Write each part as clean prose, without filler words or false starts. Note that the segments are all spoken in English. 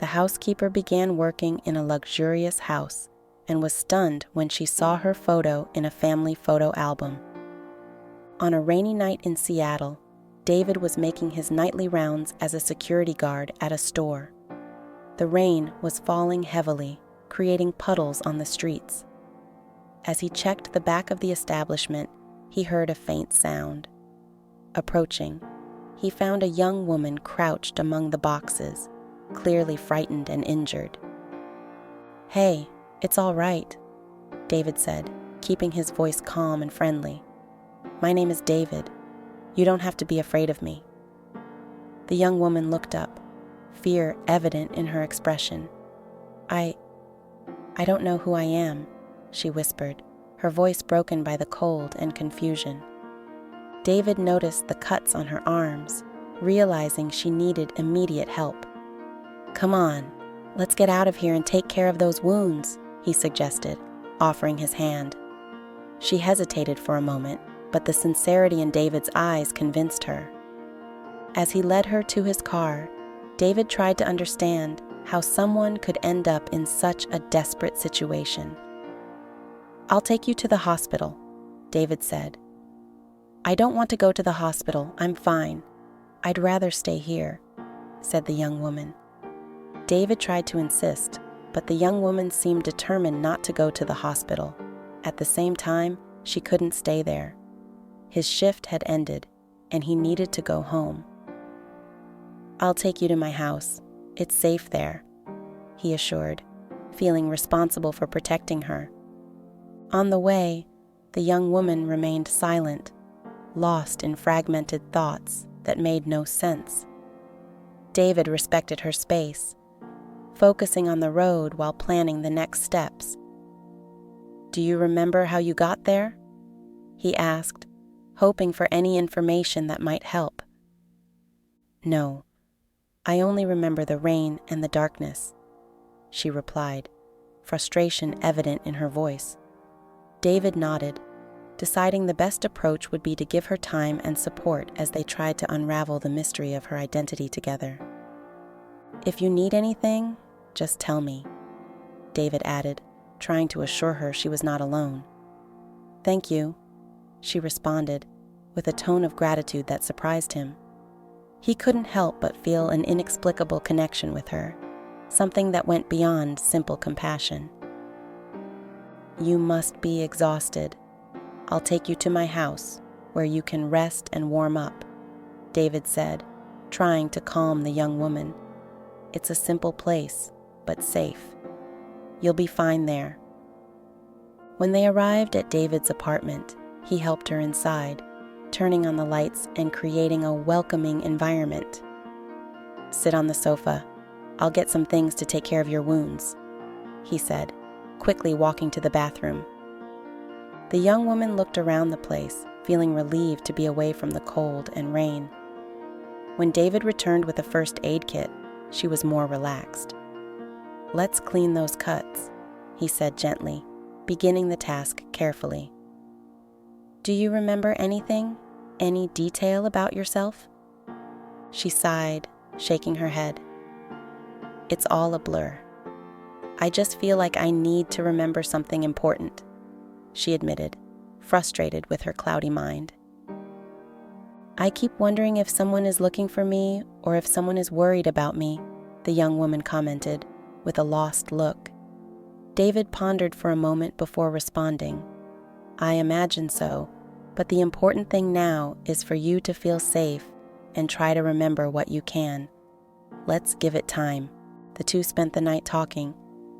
the housekeeper began working in a luxurious house and was stunned when she saw her photo in a family photo album. On a rainy night in Seattle, David was making his nightly rounds as a security guard at a store. The rain was falling heavily, creating puddles on the streets. As he checked the back of the establishment, he heard a faint sound. Approaching, he found a young woman crouched among the boxes, clearly frightened and injured. "Hey, it's all right," David said, keeping his voice calm and friendly. "My name is David. You don't have to be afraid of me." The young woman looked up, fear evident in her expression. I don't know who I am," she whispered, her voice broken by the cold and confusion. David noticed the cuts on her arms, realizing she needed immediate help. "Come on, let's get out of here and take care of those wounds," he suggested, offering his hand. She hesitated for a moment, but the sincerity in David's eyes convinced her. As he led her to his car, David tried to understand how someone could end up in such a desperate situation. "I'll take you to the hospital," David said. "I don't want to go to the hospital. I'm fine. I'd rather stay here," said the young woman. David tried to insist, but the young woman seemed determined not to go to the hospital. At the same time, she couldn't stay there. His shift had ended, and he needed to go home. "I'll take you to my house. It's safe there," he assured, feeling responsible for protecting her. On the way, the young woman remained silent, lost in fragmented thoughts that made no sense. David respected her space, focusing on the road while planning the next steps. "Do you remember how you got there?" he asked, hoping for any information that might help. "No, I only remember the rain and the darkness," she replied, frustration evident in her voice. David nodded, deciding the best approach would be to give her time and support as they tried to unravel the mystery of her identity together. "If you need anything, just tell me," David added, trying to assure her she was not alone. "Thank you," she responded, with a tone of gratitude that surprised him. He couldn't help but feel an inexplicable connection with her, something that went beyond simple compassion. "You must be exhausted. I'll take you to my house, where you can rest and warm up," David said, trying to calm the young woman. "It's a simple place, but safe. You'll be fine there." When they arrived at David's apartment, he helped her inside, turning on the lights and creating a welcoming environment. "Sit on the sofa. I'll get some things to take care of your wounds," he said, quickly walking to the bathroom. The young woman looked around the place, feeling relieved to be away from the cold and rain. When David returned with a first aid kit, she was more relaxed. "Let's clean those cuts," he said gently, beginning the task carefully. "Do you remember anything? Any detail about yourself?" She sighed, shaking her head. "It's all a blur. I just feel like I need to remember something important," she admitted, frustrated with her cloudy mind. "I keep wondering if someone is looking for me or if someone is worried about me," the young woman commented, with a lost look. David pondered for a moment before responding. "I imagine so, but the important thing now is for you to feel safe and try to remember what you can. Let's give it time." The two spent the night talking,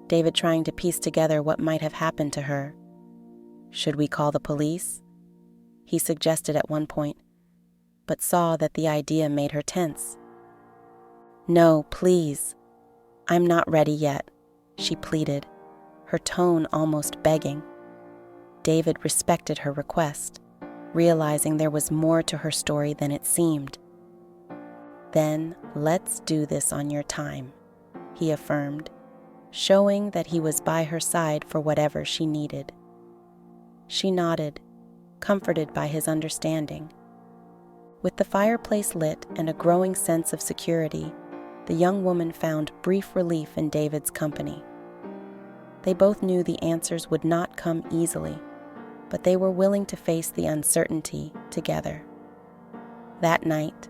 David trying to piece together what might have happened to her. "Should we call the police?" he suggested at one point, but saw that the idea made her tense. "No, please. I'm not ready yet," she pleaded, her tone almost begging. David respected her request, realizing there was more to her story than it seemed. "Then let's do this on your time," he affirmed, showing that he was by her side for whatever she needed. She nodded, comforted by his understanding. With the fireplace lit and a growing sense of security, the young woman found brief relief in David's company. They both knew the answers would not come easily, but they were willing to face the uncertainty together. That night,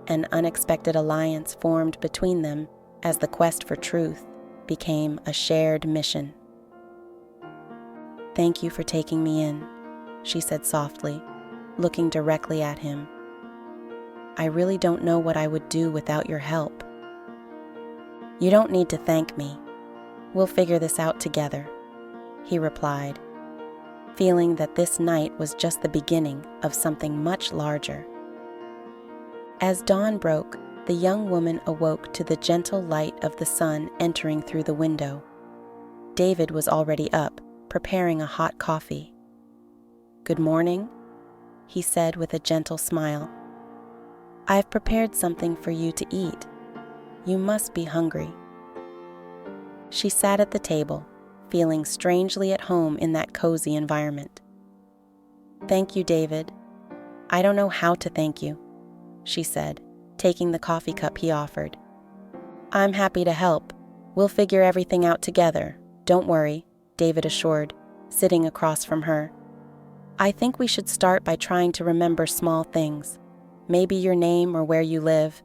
an unexpected alliance formed between them as the quest for truth became a shared mission. "Thank you for taking me in," she said softly, looking directly at him. "I really don't know what I would do without your help." "You don't need to thank me. We'll figure this out together," he replied, feeling that this night was just the beginning of something much larger. As dawn broke, the young woman awoke to the gentle light of the sun entering through the window. David was already up, preparing a hot coffee. "Good morning," he said with a gentle smile. "I've prepared something for you to eat. You must be hungry." She sat at the table, feeling strangely at home in that cozy environment. "Thank you, David. I don't know how to thank you," she said, taking the coffee cup he offered. "I'm happy to help. We'll figure everything out together. Don't worry," David assured, sitting across from her. "I think we should start by trying to remember small things, maybe your name or where you live."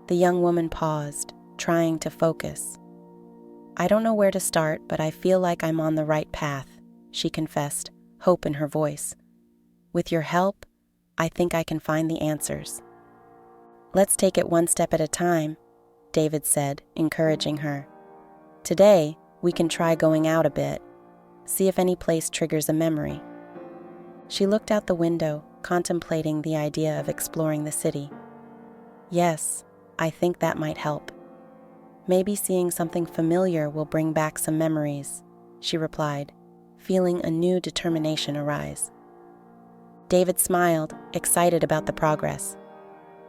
The young woman paused, trying to focus. "I don't know where to start, but I feel like I'm on the right path," she confessed, hope in her voice. "With your help, I think I can find the answers." "Let's take it one step at a time," David said, encouraging her. "Today, we can try going out a bit, see if any place triggers a memory." She looked out the window, contemplating the idea of exploring the city. "Yes, I think that might help. Maybe seeing something familiar will bring back some memories," she replied, feeling a new determination arise. David smiled, excited about the progress.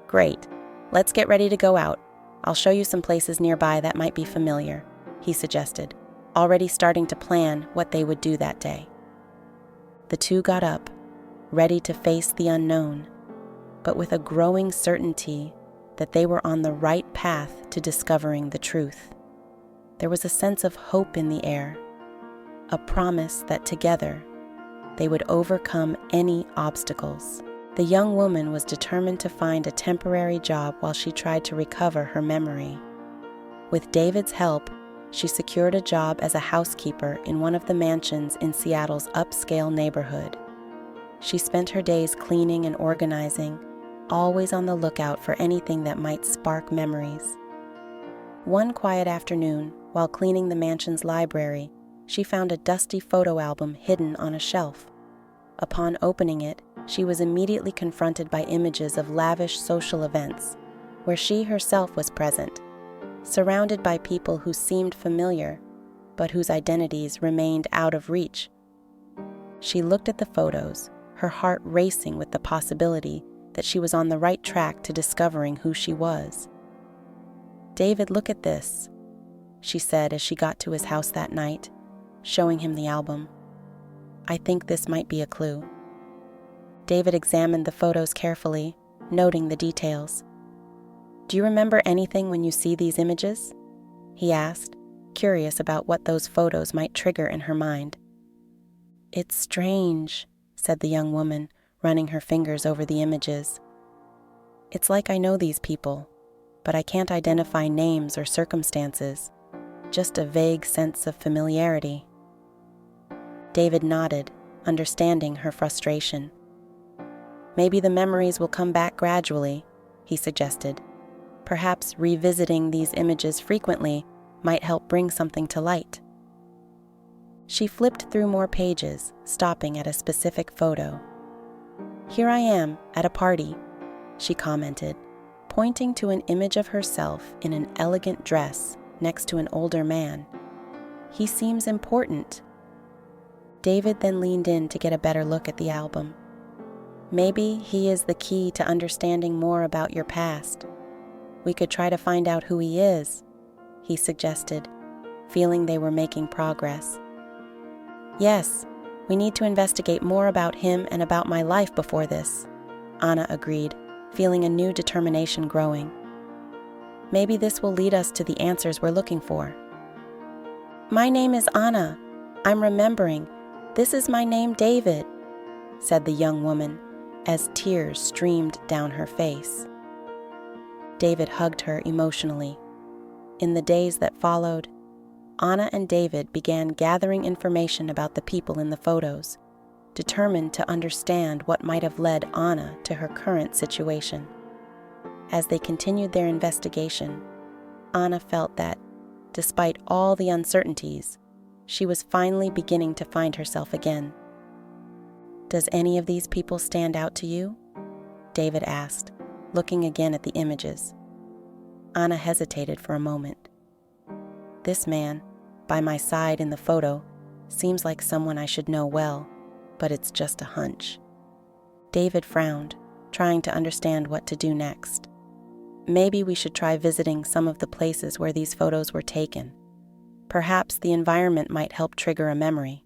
"Great, let's get ready to go out. I'll show you some places nearby that might be familiar," he suggested, already starting to plan what they would do that day. The two got up, ready to face the unknown, but with a growing certainty that they were on the right path to discovering the truth. There was a sense of hope in the air, a promise that together they would overcome any obstacles. The young woman was determined to find a temporary job while she tried to recover her memory. With David's help, she secured a job as a housekeeper in one of the mansions in Seattle's upscale neighborhood. She spent her days cleaning and organizing, always on the lookout for anything that might spark memories. One quiet afternoon, while cleaning the mansion's library, she found a dusty photo album hidden on a shelf. Upon opening it, she was immediately confronted by images of lavish social events, where she herself was present, surrounded by people who seemed familiar, but whose identities remained out of reach. She looked at the photos, her heart racing with the possibility that she was on the right track to discovering who she was. "David, look at this," she said as she got to his house that night, showing him the album. "I think this might be a clue." David examined the photos carefully, noting the details. "Do you remember anything when you see these images?" he asked, curious about what those photos might trigger in her mind. "It's strange," said the young woman, running her fingers over the images. "It's like I know these people, but I can't identify names or circumstances, just a vague sense of familiarity." David nodded, understanding her frustration. "Maybe the memories will come back gradually," he suggested. "Perhaps revisiting these images frequently might help bring something to light." She flipped through more pages, stopping at a specific photo. "Here I am, at a party," she commented, pointing to an image of herself in an elegant dress next to an older man. "He seems important." David then leaned in to get a better look at the album. "Maybe he is the key to understanding more about your past. We could try to find out who he is," he suggested, feeling they were making progress. "Yes, we need to investigate more about him and about my life before this," Anna agreed, feeling a new determination growing. Maybe this will lead us to the answers we're looking for. My name is Anna. I'm remembering. This is my name, David, said the young woman as tears streamed down her face. David hugged her emotionally. In the days that followed, Anna and David began gathering information about the people in the photos, determined to understand what might have led Anna to her current situation. As they continued their investigation, Anna felt that, despite all the uncertainties, she was finally beginning to find herself again. Does any of these people stand out to you? David asked, looking again at the images. Anna hesitated for a moment. This man, by my side in the photo, seems like someone I should know well, but it's just a hunch. David frowned, trying to understand what to do next. Maybe we should try visiting some of the places where these photos were taken. Perhaps the environment might help trigger a memory.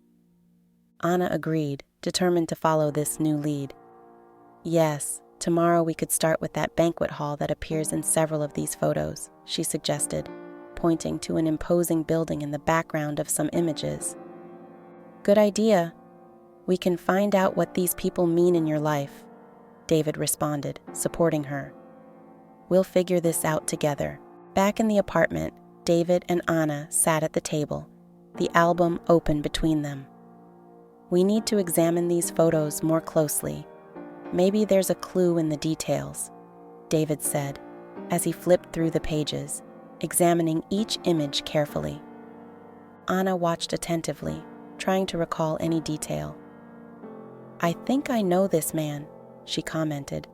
Anna agreed, determined to follow this new lead. Yes, tomorrow we could start with that banquet hall that appears in several of these photos, she suggested, pointing to an imposing building in the background of some images. Good idea. We can find out what these people mean in your life, David responded, supporting her. We'll figure this out together. Back in the apartment, David and Anna sat at the table, the album open between them. We need to examine these photos more closely. Maybe there's a clue in the details, David said, as he flipped through the pages, examining each image carefully. Anna watched attentively, trying to recall any detail. I think I know this man, she commented,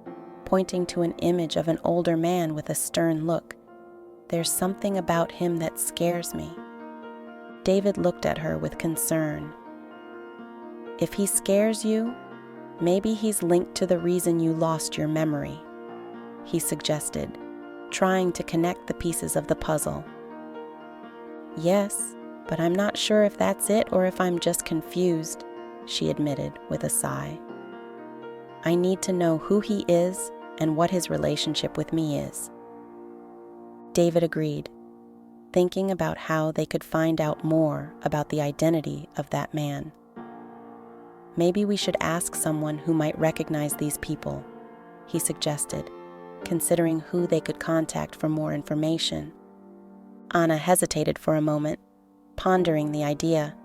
pointing to an image of an older man with a stern look. There's something about him that scares me. David looked at her with concern. If he scares you, maybe he's linked to the reason you lost your memory, he suggested, trying to connect the pieces of the puzzle. Yes, but I'm not sure if that's it or if I'm just confused, she admitted with a sigh. I need to know who he is and what his relationship with me is. David agreed, thinking about how they could find out more about the identity of that man. Maybe we should ask someone who might recognize these people, he suggested, considering who they could contact for more information. Anna hesitated for a moment, pondering the idea.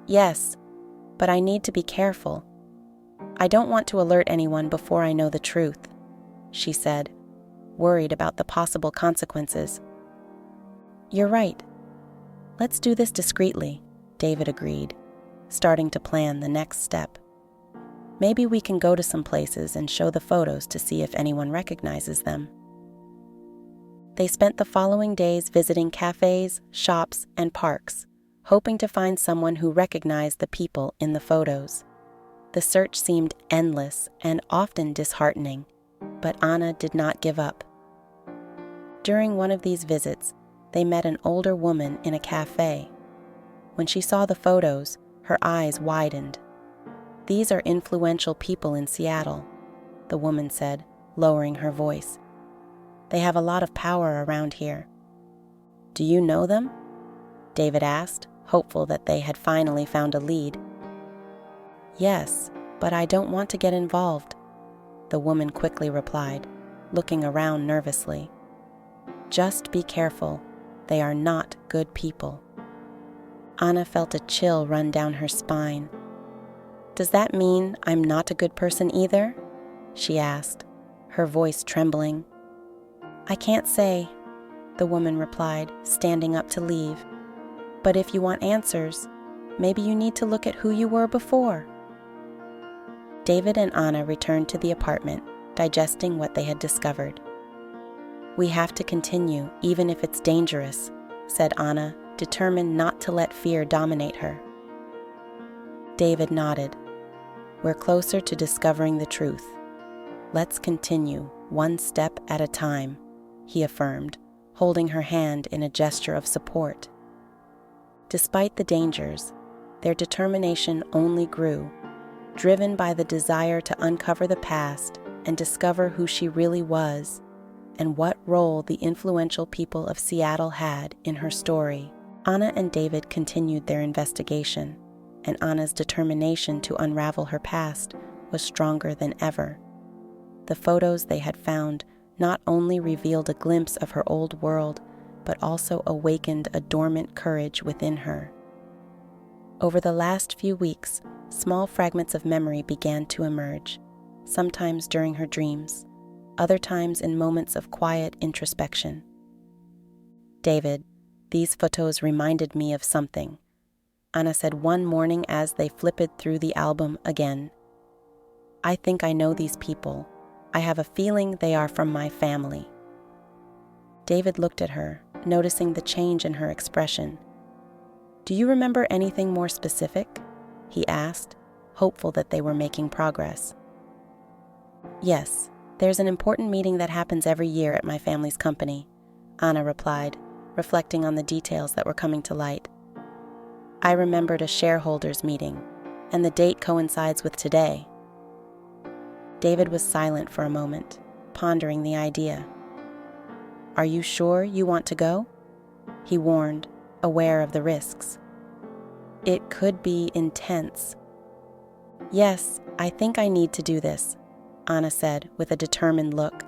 Yes, but I need to be careful. I don't want to alert anyone before I know the truth, she said, worried about the possible consequences. You're right. Let's do this discreetly, David agreed, starting to plan the next step. Maybe we can go to some places and show the photos to see if anyone recognizes them. They spent the following days visiting cafes, shops, and parks, hoping to find someone who recognized the people in the photos. The search seemed endless and often disheartening, but Anna did not give up. During one of these visits, they met an older woman in a cafe. When she saw the photos, her eyes widened. These are influential people in Seattle, the woman said, lowering her voice. They have a lot of power around here. Do you know them? David asked, hopeful that they had finally found a lead. Yes, but I don't want to get involved, the woman quickly replied, looking around nervously. Just be careful. They are not good people. Anna felt a chill run down her spine. Does that mean I'm not a good person either? She asked, her voice trembling. I can't say, the woman replied, standing up to leave. But if you want answers, maybe you need to look at who you were before. David and Anna returned to the apartment, digesting what they had discovered. We have to continue, even if it's dangerous, said Anna, determined not to let fear dominate her. David nodded. We're closer to discovering the truth. Let's continue, one step at a time, he affirmed, holding her hand in a gesture of support. Despite the dangers, their determination only grew, driven by the desire to uncover the past and discover who she really was. and what role the influential people of Seattle had in her story. Anna and David continued their investigation, and Anna's determination to unravel her past was stronger than ever. The photos they had found not only revealed a glimpse of her old world, but also awakened a dormant courage within her. Over the last few weeks, small fragments of memory began to emerge, sometimes during her dreams, other times in moments of quiet introspection. "David, these photos reminded me of something," Anna said one morning as they flipped through the album again. "I think I know these people. I have a feeling they are from my family." David looked at her, noticing the change in her expression. "Do you remember anything more specific?" he asked, hopeful that they were making progress. "Yes, there's an important meeting that happens every year at my family's company," Anna replied, reflecting on the details that were coming to light. "I remembered a shareholders' meeting, and the date coincides with today." David was silent for a moment, pondering the idea. "Are you sure you want to go?" he warned, aware of the risks. "It could be intense." "Yes, I think I need to do this," Anna said with a determined look.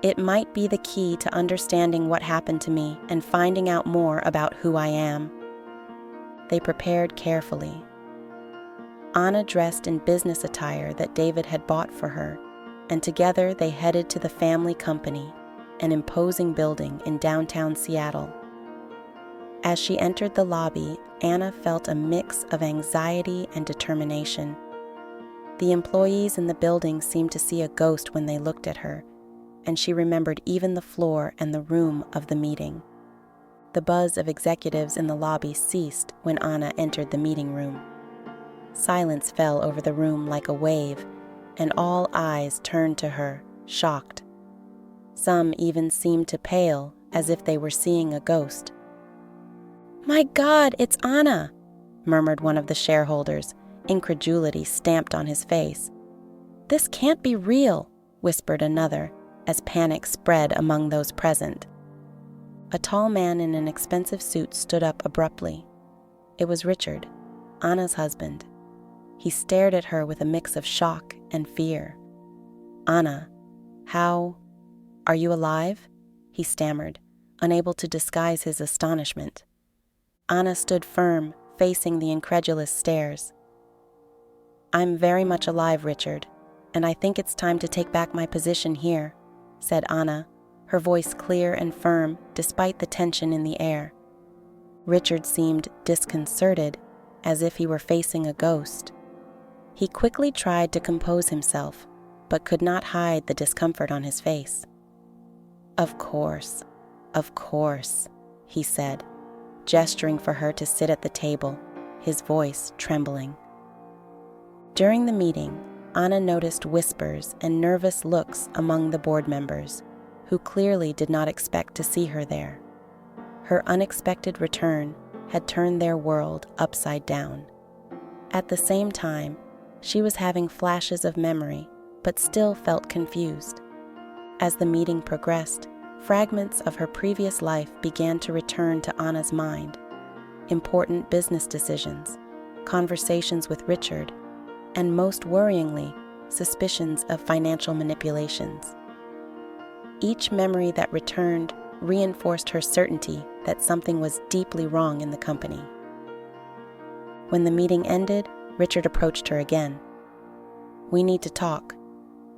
"It might be the key to understanding what happened to me and finding out more about who I am." They prepared carefully. Anna dressed in business attire that David had bought for her, and together they headed to the family company, an imposing building in downtown Seattle. As she entered the lobby, Anna felt a mix of anxiety and determination. The employees in the building seemed to see a ghost when they looked at her, and she remembered even the floor and the room of the meeting. The buzz of executives in the lobby ceased when Anna entered the meeting room. Silence fell over the room like a wave, and all eyes turned to her, shocked. Some even seemed to pale, as if they were seeing a ghost. "My God, it's Anna!" murmured one of the shareholders, incredulity stamped on his face. "This can't be real," whispered another, as panic spread among those present. A tall man in an expensive suit stood up abruptly. It was Richard, Anna's husband. He stared at her with a mix of shock and fear. "Anna, are you alive?" he stammered, unable to disguise his astonishment. Anna stood firm, facing the incredulous stares. "I'm very much alive, Richard, and I think it's time to take back my position here," said Anna, her voice clear and firm despite the tension in the air. Richard seemed disconcerted, as if he were facing a ghost. He quickly tried to compose himself, but could not hide the discomfort on his face. Of course," he said, gesturing for her to sit at the table, his voice trembling. During the meeting, Anna noticed whispers and nervous looks among the board members, who clearly did not expect to see her there. Her unexpected return had turned their world upside down. At the same time, she was having flashes of memory, but still felt confused. As the meeting progressed, fragments of her previous life began to return to Anna's mind. Important business decisions, conversations with Richard, and most worryingly, suspicions of financial manipulations. Each memory that returned reinforced her certainty that something was deeply wrong in the company. When the meeting ended, Richard approached her again. "We need to talk,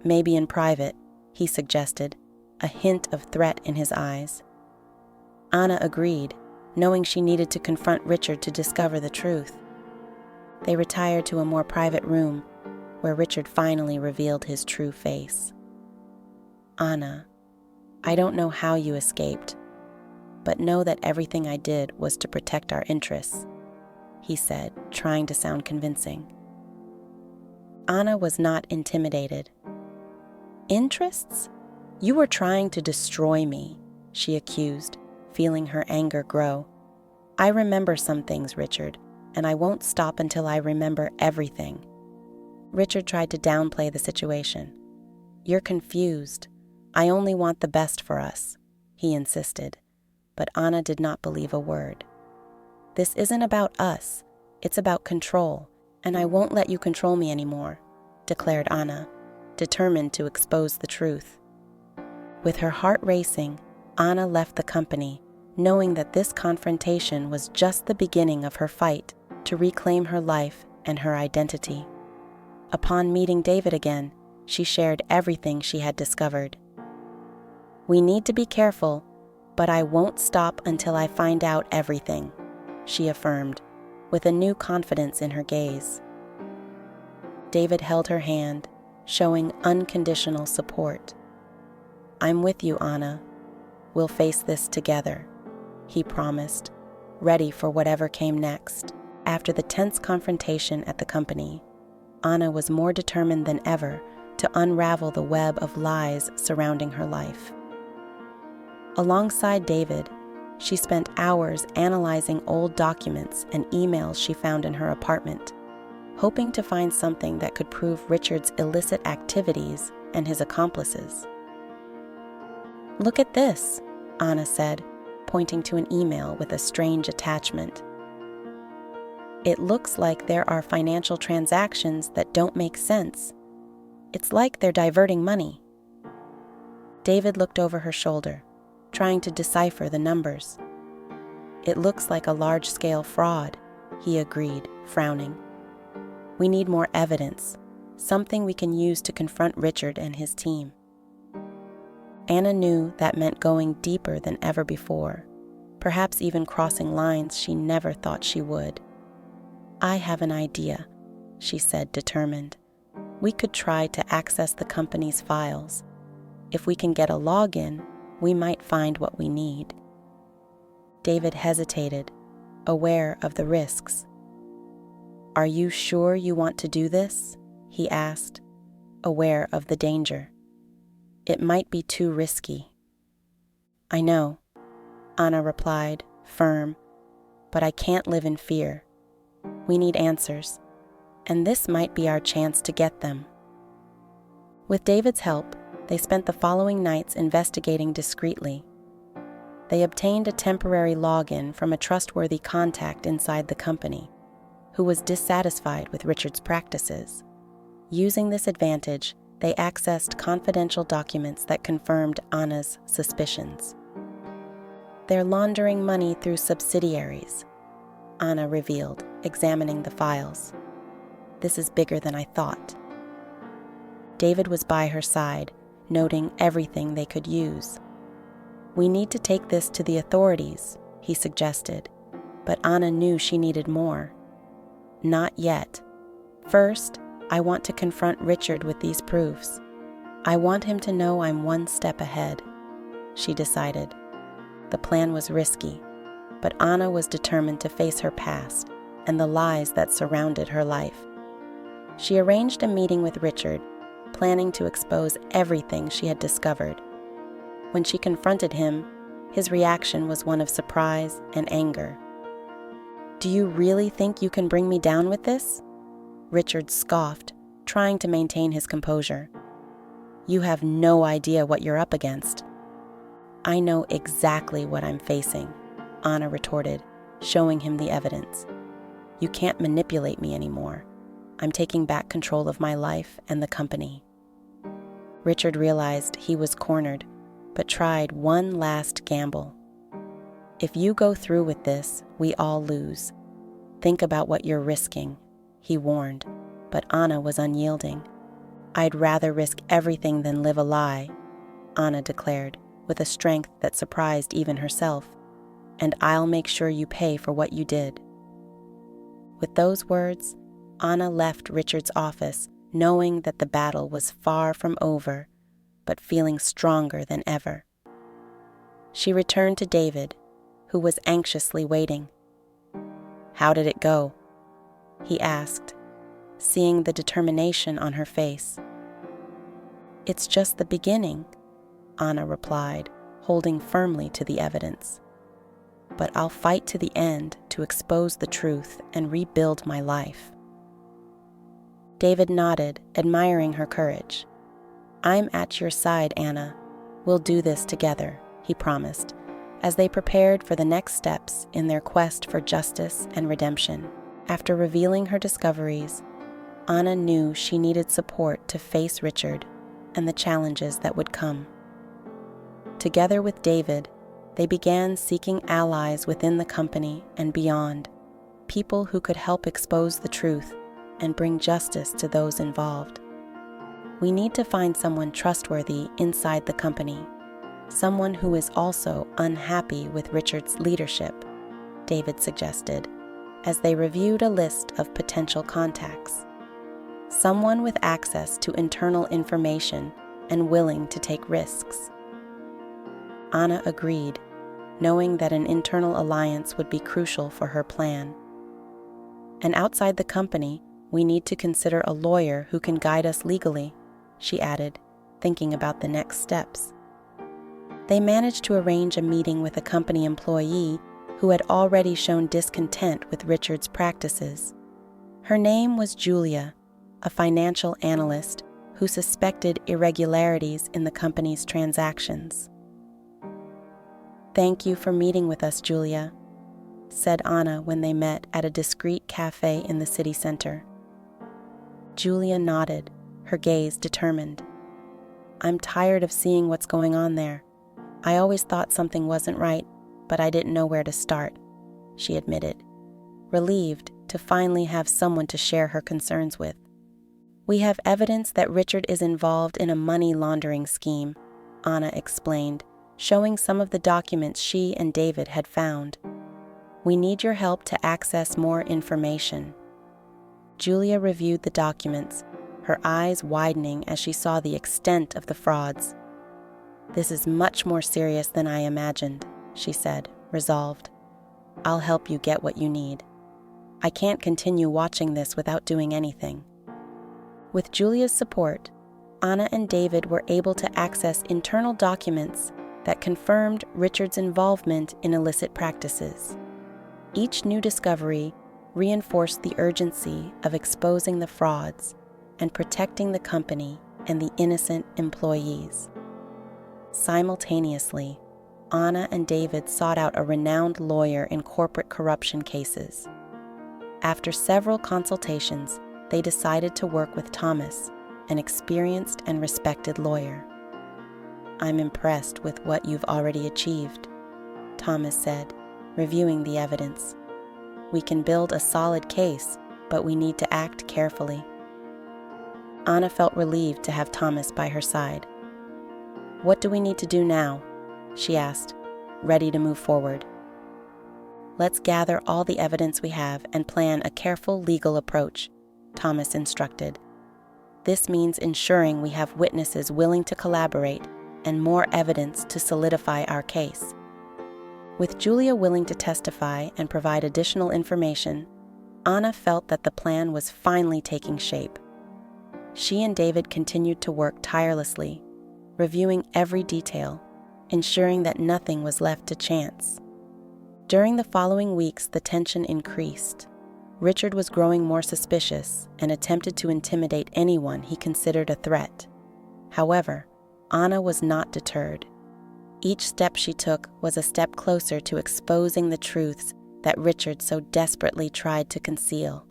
maybe in private," he suggested, a hint of threat in his eyes. Anna agreed, knowing she needed to confront Richard to discover the truth. They retired to a more private room, where Richard finally revealed his true face. "Anna, I don't know how you escaped, but know that everything I did was to protect our interests," he said, trying to sound convincing. Anna was not intimidated. "Interests? You were trying to destroy me," she accused, feeling her anger grow. "I remember some things, Richard, and I won't stop until I remember everything." Richard tried to downplay the situation. "You're confused. I only want the best for us, he insisted, but Anna did not believe a word. This isn't about us, it's about control, and I won't let you control me anymore, declared Anna, determined to expose the truth. With her heart racing, Anna left the company, knowing that this confrontation was just the beginning of her fight to reclaim her life and her identity. Upon meeting David again, she shared everything she had discovered. We need to be careful, but I won't stop until I find out everything, she affirmed, with a new confidence in her gaze. David held her hand, showing unconditional support. I'm with you, Anna. We'll face this together, he promised, ready for whatever came next. After the tense confrontation at the company, Anna was more determined than ever to unravel the web of lies surrounding her life. Alongside David, she spent hours analyzing old documents and emails she found in her apartment, hoping to find something that could prove Richard's illicit activities and his accomplices. Look at this, Anna said, pointing to an email with a strange attachment. It looks like there are financial transactions that don't make sense. It's like they're diverting money. David looked over her shoulder, trying to decipher the numbers. It looks like a large-scale fraud, he agreed, frowning. We need more evidence, something we can use to confront Richard and his team. Anna knew that meant going deeper than ever before, perhaps even crossing lines she never thought she would. I have an idea, she said, determined. We could try to access the company's files. If we can get a login, we might find what we need. David hesitated, aware of the risks. Are you sure you want to do this? He asked, aware of the danger. It might be too risky. I know, Anna replied, firm, but I can't live in fear. We need answers, and this might be our chance to get them. With David's help, they spent the following nights investigating discreetly. They obtained a temporary login from a trustworthy contact inside the company, who was dissatisfied with Richard's practices. Using this advantage, they accessed confidential documents that confirmed Anna's suspicions. They're laundering money through subsidiaries, Anna revealed, examining the files. This is bigger than I thought. David was by her side, noting everything they could use. We need to take this to the authorities, he suggested, but Anna knew she needed more. Not yet. First, I want to confront Richard with these proofs. I want him to know I'm one step ahead, she decided. The plan was risky, but Anna was determined to face her past and the lies that surrounded her life. She arranged a meeting with Richard, planning to expose everything she had discovered. When she confronted him, his reaction was one of surprise and anger. Do you really think you can bring me down with this? Richard scoffed, trying to maintain his composure. You have no idea what you're up against. I know exactly what I'm facing, Anna retorted, showing him the evidence. You can't manipulate me anymore. I'm taking back control of my life and the company. Richard realized he was cornered, but tried one last gamble. If you go through with this, we all lose. Think about what you're risking, he warned, but Anna was unyielding. I'd rather risk everything than live a lie, Anna declared, with a strength that surprised even herself. And I'll make sure you pay for what you did. With those words, Anna left Richard's office, knowing that the battle was far from over, but feeling stronger than ever. She returned to David, who was anxiously waiting. How did it go? He asked, seeing the determination on her face. It's just the beginning, Anna replied, holding firmly to the evidence. But I'll fight to the end to expose the truth and rebuild my life. David nodded, admiring her courage. I'm at your side, Anna. "We'll do this together," he promised, as they prepared for the next steps in their quest for justice and redemption. After revealing her discoveries, Anna knew she needed support to face Richard and the challenges that would come. Together with David, they began seeking allies within the company and beyond, people who could help expose the truth and bring justice to those involved. "We need to find someone trustworthy inside the company, someone who is also unhappy with Richard's leadership," David suggested, as they reviewed a list of potential contacts. "Someone with access to internal information and willing to take risks." Anna agreed, knowing that an internal alliance would be crucial for her plan. "And outside the company, we need to consider a lawyer who can guide us legally," she added, thinking about the next steps. They managed to arrange a meeting with a company employee who had already shown discontent with Richard's practices. Her name was Julia, a financial analyst who suspected irregularities in the company's transactions. "Thank you for meeting with us, Julia," said Anna when they met at a discreet cafe in the city center. Julia nodded, her gaze determined. "I'm tired of seeing what's going on there. I always thought something wasn't right, but I didn't know where to start," she admitted, relieved to finally have someone to share her concerns with. "We have evidence that Richard is involved in a money laundering scheme," Anna explained, showing some of the documents she and David had found. "We need your help to access more information." Julia reviewed the documents, her eyes widening as she saw the extent of the frauds. "This is much more serious than I imagined," she said, resolved. "I'll help you get what you need. I can't continue watching this without doing anything." With Julia's support, Anna and David were able to access internal documents that confirmed Richard's involvement in illicit practices. Each new discovery reinforced the urgency of exposing the frauds and protecting the company and the innocent employees. Simultaneously, Anna and David sought out a renowned lawyer in corporate corruption cases. After several consultations, they decided to work with Thomas, an experienced and respected lawyer. "I'm impressed with what you've already achieved," Thomas said, reviewing the evidence. "We can build a solid case, but we need to act carefully." Anna felt relieved to have Thomas by her side. "What do we need to do now?" she asked, ready to move forward. "Let's gather all the evidence we have and plan a careful legal approach," Thomas instructed. "This means ensuring we have witnesses willing to collaborate and more evidence to solidify our case." With Julia willing to testify and provide additional information, Anna felt that the plan was finally taking shape. She and David continued to work tirelessly, reviewing every detail, ensuring that nothing was left to chance. During the following weeks, the tension increased. Richard was growing more suspicious and attempted to intimidate anyone he considered a threat. However, Anna was not deterred. Each step she took was a step closer to exposing the truths that Richard so desperately tried to conceal.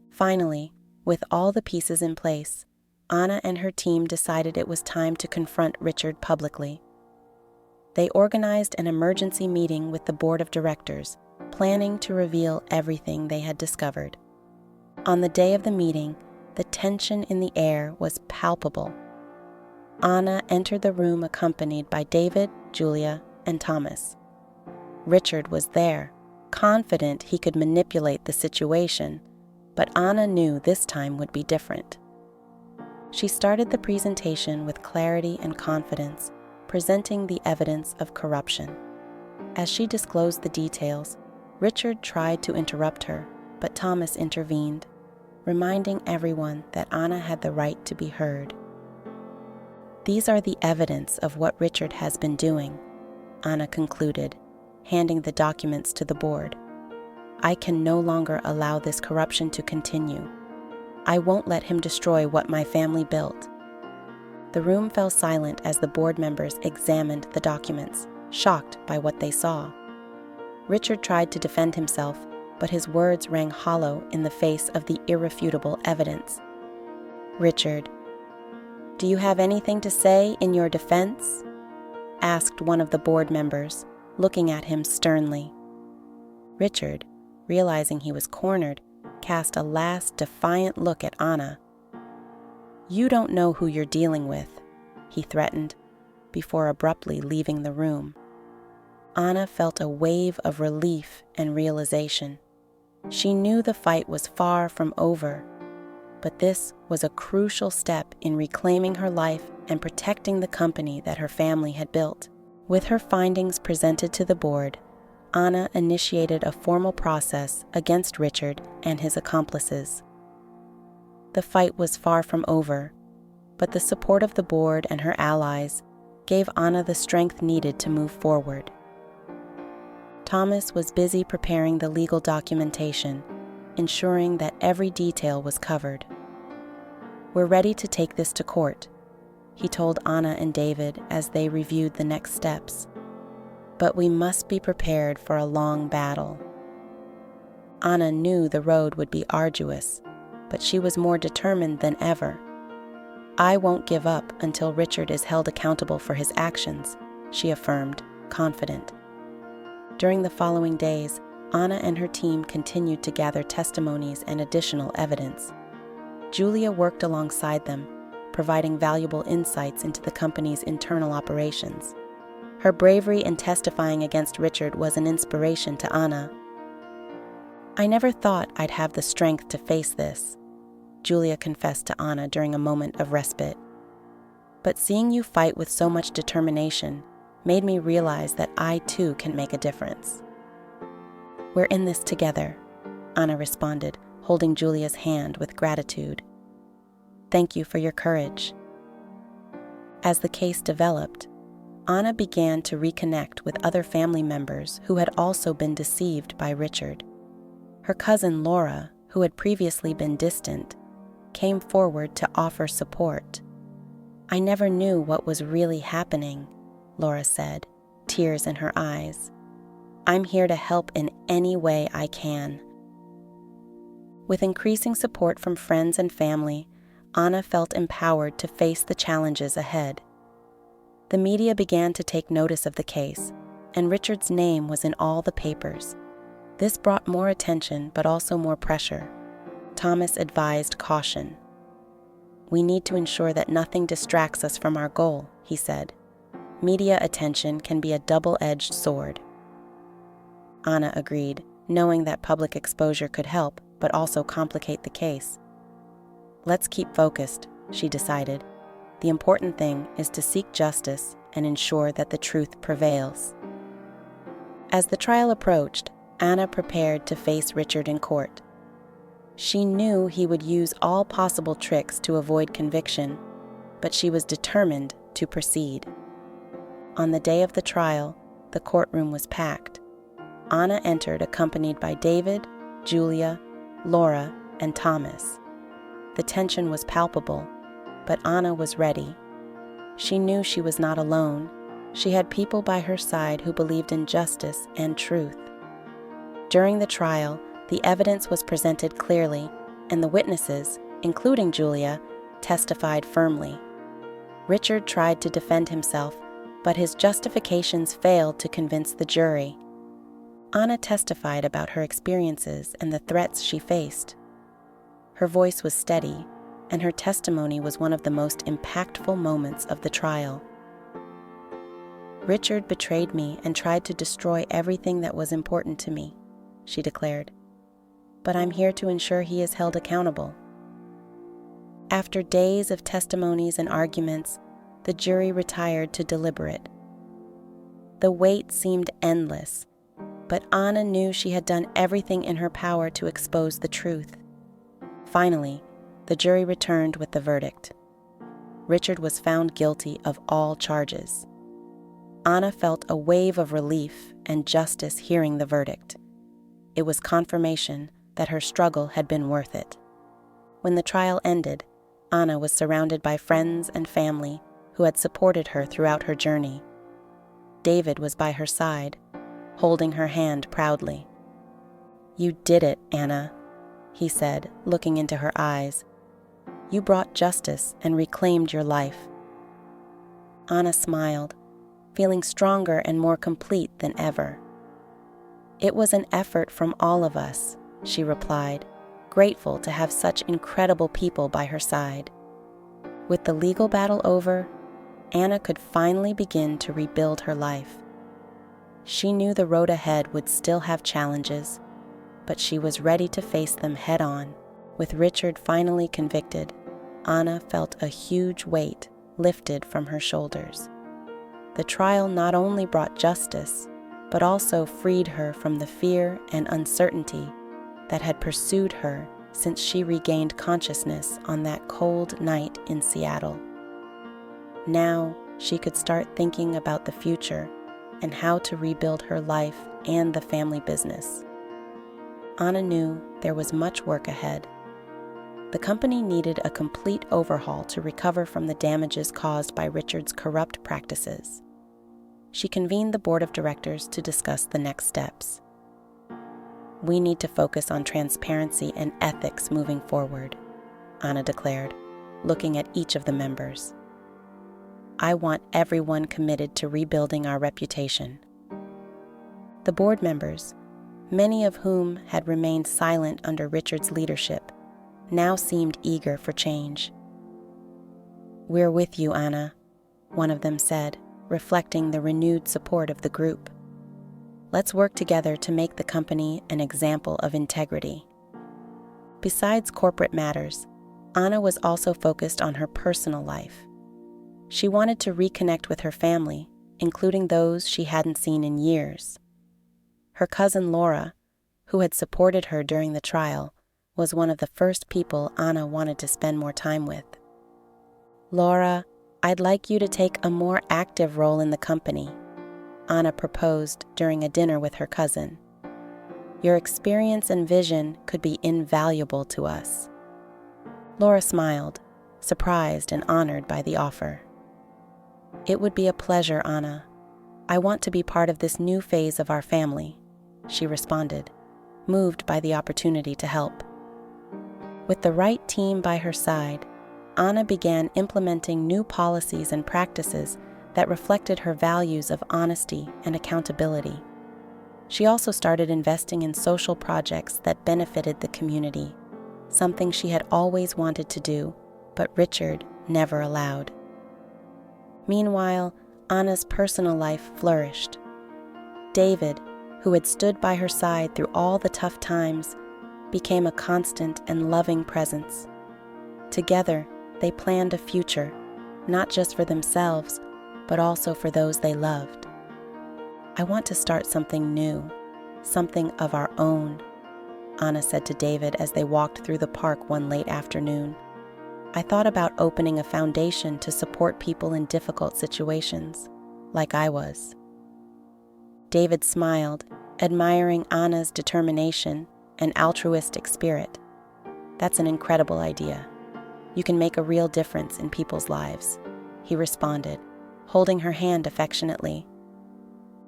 Finally, with all the pieces in place, Anna and her team decided it was time to confront Richard publicly. They organized an emergency meeting with the board of directors, planning to reveal everything they had discovered. On the day of the meeting, the tension in the air was palpable. Anna entered the room accompanied by David, Julia, and Thomas. Richard was there, confident he could manipulate the situation, but Anna knew this time would be different. She started the presentation with clarity and confidence, presenting the evidence of corruption. As she disclosed the details, Richard tried to interrupt her, but Thomas intervened, reminding everyone that Anna had the right to be heard. "These are the evidence of what Richard has been doing," Anna concluded, handing the documents to the board. "I can no longer allow this corruption to continue. I won't let him destroy what my family built." The room fell silent as the board members examined the documents, shocked by what they saw. Richard tried to defend himself, but his words rang hollow in the face of the irrefutable evidence. "Richard, do you have anything to say in your defense?" asked one of the board members, looking at him sternly. Richard, realizing he was cornered, cast a last defiant look at Anna. "You don't know who you're dealing with," he threatened, before abruptly leaving the room. Anna felt a wave of relief and realization. She knew the fight was far from over, but this was a crucial step in reclaiming her life and protecting the company that her family had built. With her findings presented to the board, Anna initiated a formal process against Richard and his accomplices. The fight was far from over, but the support of the board and her allies gave Anna the strength needed to move forward. Thomas was busy preparing the legal documentation, ensuring that every detail was covered. "We're ready to take this to court," he told Anna and David as they reviewed the next steps. "But we must be prepared for a long battle." Anna knew the road would be arduous, but she was more determined than ever. "I won't give up until Richard is held accountable for his actions," she affirmed, confident. During the following days, Anna and her team continued to gather testimonies and additional evidence. Julia worked alongside them, providing valuable insights into the company's internal operations. Her bravery in testifying against Richard was an inspiration to Anna. "I never thought I'd have the strength to face this," Julia confessed to Anna during a moment of respite. "But seeing you fight with so much determination made me realize that I too can make a difference." "We're in this together," Anna responded, holding Julia's hand with gratitude. "Thank you for your courage." As the case developed, Anna began to reconnect with other family members who had also been deceived by Richard. Her cousin Laura, who had previously been distant, came forward to offer support. "I never knew what was really happening," Laura said, tears in her eyes. "I'm here to help in any way I can." With increasing support from friends and family, Anna felt empowered to face the challenges ahead. The media began to take notice of the case, and Richard's name was in all the papers. This brought more attention but also more pressure. Thomas advised caution. "We need to ensure that nothing distracts us from our goal," he said. "Media attention can be a double-edged sword." Anna agreed, knowing that public exposure could help but also complicate the case. "Let's keep focused," she decided. "The important thing is to seek justice and ensure that the truth prevails." As the trial approached, Anna prepared to face Richard in court. She knew he would use all possible tricks to avoid conviction, but she was determined to proceed. On the day of the trial, the courtroom was packed. Anna entered accompanied by David, Julia, Laura, and Thomas. The tension was palpable, but Anna was ready. She knew she was not alone. She had people by her side who believed in justice and truth. During the trial, the evidence was presented clearly, and the witnesses, including Julia, testified firmly. Richard tried to defend himself, but his justifications failed to convince the jury. Anna testified about her experiences and the threats she faced. Her voice was steady, and her testimony was one of the most impactful moments of the trial. "Richard betrayed me and tried to destroy everything that was important to me," she declared. "But I'm here to ensure he is held accountable." After days of testimonies and arguments, the jury retired to deliberate. The wait seemed endless, but Anna knew she had done everything in her power to expose the truth. Finally, the jury returned with the verdict. Richard was found guilty of all charges. Anna felt a wave of relief and justice hearing the verdict. It was confirmation that her struggle had been worth it. When the trial ended, Anna was surrounded by friends and family who had supported her throughout her journey. David was by her side, holding her hand proudly. "You did it, Anna," he said, looking into her eyes. "You brought justice and reclaimed your life." Anna smiled, feeling stronger and more complete than ever. "It was an effort from all of us," she replied, grateful to have such incredible people by her side. With the legal battle over, Anna could finally begin to rebuild her life. She knew the road ahead would still have challenges, but she was ready to face them head-on. With Richard finally convicted, Anna felt a huge weight lifted from her shoulders. The trial not only brought justice, but also freed her from the fear and uncertainty that had pursued her since she regained consciousness on that cold night in Seattle. Now she could start thinking about the future and how to rebuild her life and the family business. Anna knew there was much work ahead. The company needed a complete overhaul to recover from the damages caused by Richard's corrupt practices. She convened the board of directors to discuss the next steps. "We need to focus on transparency and ethics moving forward," Anna declared, looking at each of the members. "I want everyone committed to rebuilding our reputation." The board members, many of whom had remained silent under Richard's leadership, now seemed eager for change. "We're with you, Anna," one of them said, reflecting the renewed support of the group. "Let's work together to make the company an example of integrity." Besides corporate matters, Anna was also focused on her personal life. She wanted to reconnect with her family, including those she hadn't seen in years. Her cousin Laura, who had supported her during the trial, was one of the first people Anna wanted to spend more time with. "Laura, I'd like you to take a more active role in the company," Anna proposed during a dinner with her cousin. "Your experience and vision could be invaluable to us." Laura smiled, surprised and honored by the offer. "It would be a pleasure, Anna. I want to be part of this new phase of our family," she responded, moved by the opportunity to help. With the right team by her side, Anna began implementing new policies and practices that reflected her values of honesty and accountability. She also started investing in social projects that benefited the community, something she had always wanted to do, but Richard never allowed. Meanwhile, Anna's personal life flourished. David, who had stood by her side through all the tough times, became a constant and loving presence. Together, they planned a future, not just for themselves, but also for those they loved. "I want to start something new, something of our own," Anna said to David as they walked through the park one late afternoon. "I thought about opening a foundation to support people in difficult situations, like I was." David smiled, admiring Anna's determination and altruistic spirit. "That's an incredible idea. You can make a real difference in people's lives," he responded, holding her hand affectionately.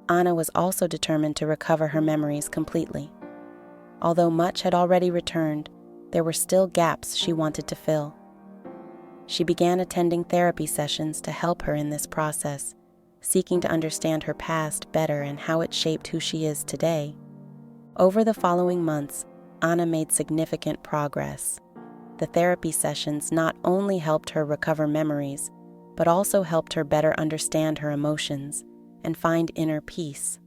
Anna was also determined to recover her memories completely. Although much had already returned, there were still gaps she wanted to fill. She began attending therapy sessions to help her in this process, seeking to understand her past better and how it shaped who she is today. Over the following months, Anna made significant progress. The therapy sessions not only helped her recover memories, but also helped her better understand her emotions and find inner peace.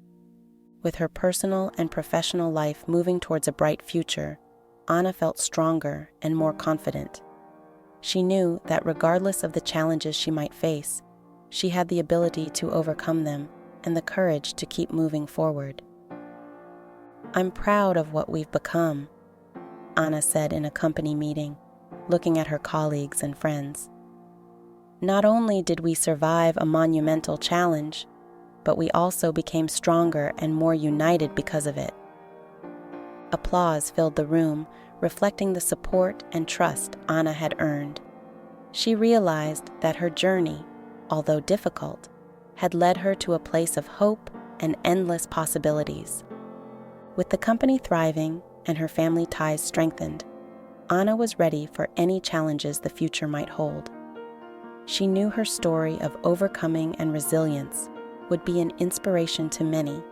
With her personal and professional life moving towards a bright future, Anna felt stronger and more confident. She knew that regardless of the challenges she might face, she had the ability to overcome them and the courage to keep moving forward. "I'm proud of what we've become," Anna said in a company meeting, looking at her colleagues and friends. "Not only did we survive a monumental challenge, but we also became stronger and more united because of it." Applause filled the room, reflecting the support and trust Anna had earned. She realized that her journey, although difficult, had led her to a place of hope and endless possibilities. With the company thriving and her family ties strengthened, Anna was ready for any challenges the future might hold. She knew her story of overcoming and resilience would be an inspiration to many,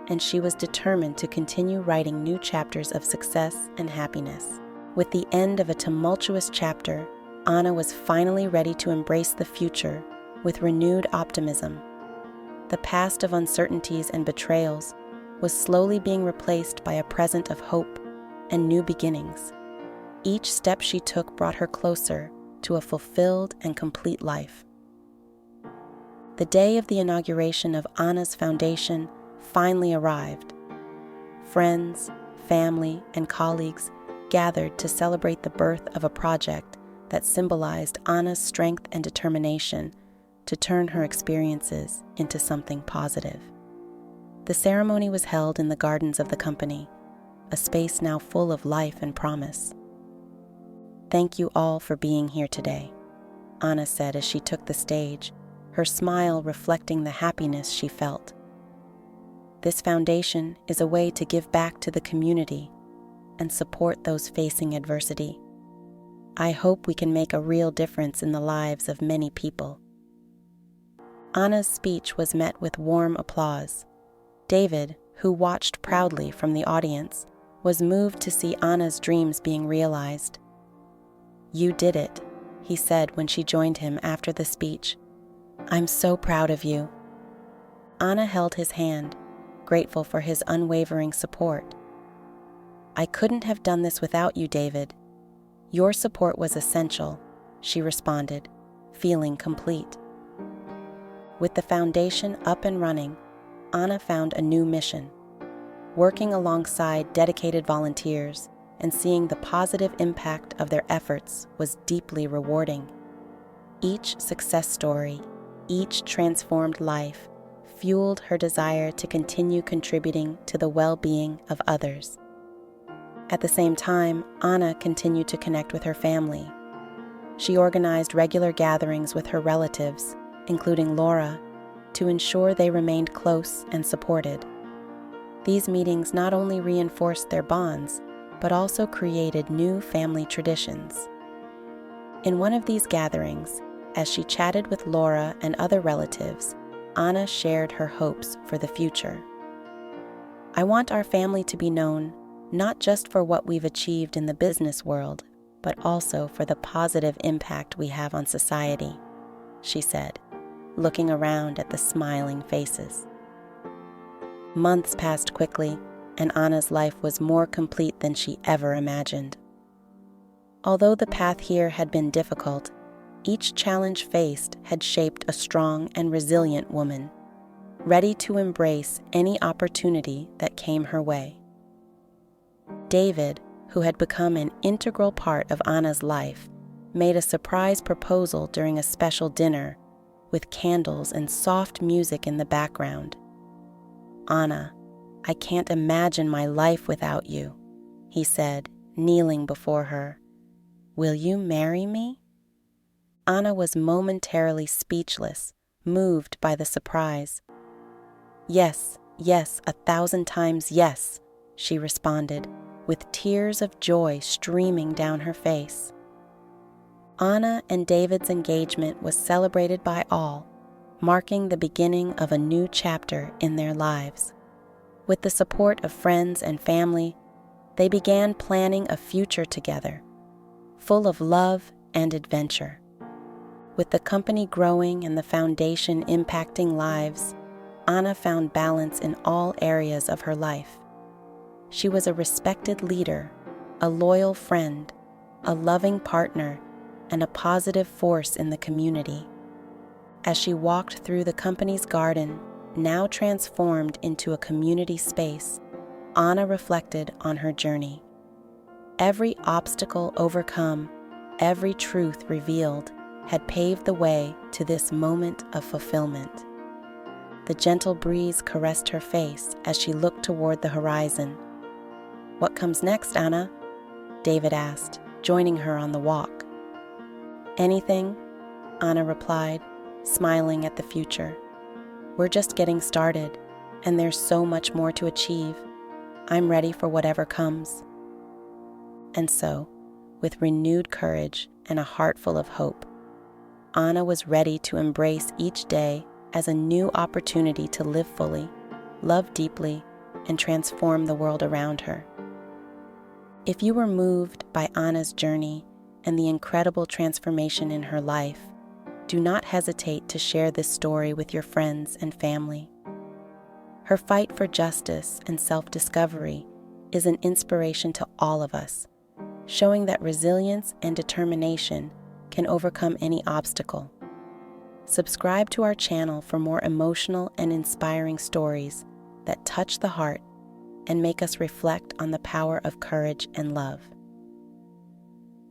and she was determined to continue writing new chapters of success and happiness. With the end of a tumultuous chapter, Anna was finally ready to embrace the future with renewed optimism. The past of uncertainties and betrayals was slowly being replaced by a present of hope and new beginnings. Each step she took brought her closer to a fulfilled and complete life. The day of the inauguration of Anna's foundation finally arrived. Friends, family, and colleagues gathered to celebrate the birth of a project that symbolized Anna's strength and determination to turn her experiences into something positive. The ceremony was held in the gardens of the company, a space now full of life and promise. "Thank you all for being here today," Anna said as she took the stage, her smile reflecting the happiness she felt. "This foundation is a way to give back to the community and support those facing adversity. I hope we can make a real difference in the lives of many people." Anna's speech was met with warm applause. David, who watched proudly from the audience, was moved to see Anna's dreams being realized. "You did it," he said when she joined him after the speech. "I'm so proud of you." Anna held his hand, grateful for his unwavering support. "I couldn't have done this without you, David. Your support was essential," she responded, feeling complete. With the foundation up and running, Anna found a new mission. Working alongside dedicated volunteers and seeing the positive impact of their efforts was deeply rewarding. Each success story, each transformed life, fueled her desire to continue contributing to the well-being of others. At the same time, Anna continued to connect with her family. She organized regular gatherings with her relatives, including Laura, to ensure they remained close and supported. These meetings not only reinforced their bonds, but also created new family traditions. In one of these gatherings, as she chatted with Laura and other relatives, Anna shared her hopes for the future. "I want our family to be known not just for what we've achieved in the business world, but also for the positive impact we have on society," she said, looking around at the smiling faces. Months passed quickly, and Anna's life was more complete than she ever imagined. Although the path here had been difficult, each challenge faced had shaped a strong and resilient woman, ready to embrace any opportunity that came her way. David, who had become an integral part of Anna's life, made a surprise proposal during a special dinner with candles and soft music in the background. "Anna, I can't imagine my life without you," he said, kneeling before her. "Will you marry me?" Anna was momentarily speechless, moved by the surprise. "Yes, yes, 1,000 times yes," she responded, with tears of joy streaming down her face. Anna and David's engagement was celebrated by all, marking the beginning of a new chapter in their lives. With the support of friends and family, they began planning a future together, full of love and adventure. With the company growing and the foundation impacting lives, Anna found balance in all areas of her life. She was a respected leader, a loyal friend, a loving partner, and a positive force in the community. As she walked through the company's garden, now transformed into a community space, Anna reflected on her journey. Every obstacle overcome, every truth revealed, had paved the way to this moment of fulfillment. The gentle breeze caressed her face as she looked toward the horizon. "What comes next, Anna?" David asked, joining her on the walk. "Anything," Anna replied, smiling at the future. We're just getting started, and there's so much more to achieve. I'm ready for whatever comes. And so, with renewed courage and a heart full of hope, Anna was ready to embrace each day as a new opportunity to live fully, love deeply, and transform the world around her. If you were moved by Anna's journey and the incredible transformation in her life, do not hesitate to share this story with your friends and family. Her fight for justice and self-discovery is an inspiration to all of us, showing that resilience and determination can overcome any obstacle. Subscribe to our channel for more emotional and inspiring stories that touch the heart and make us reflect on the power of courage and love.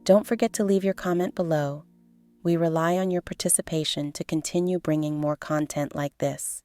Don't forget to leave your comment below. We rely on your participation to continue bringing more content like this.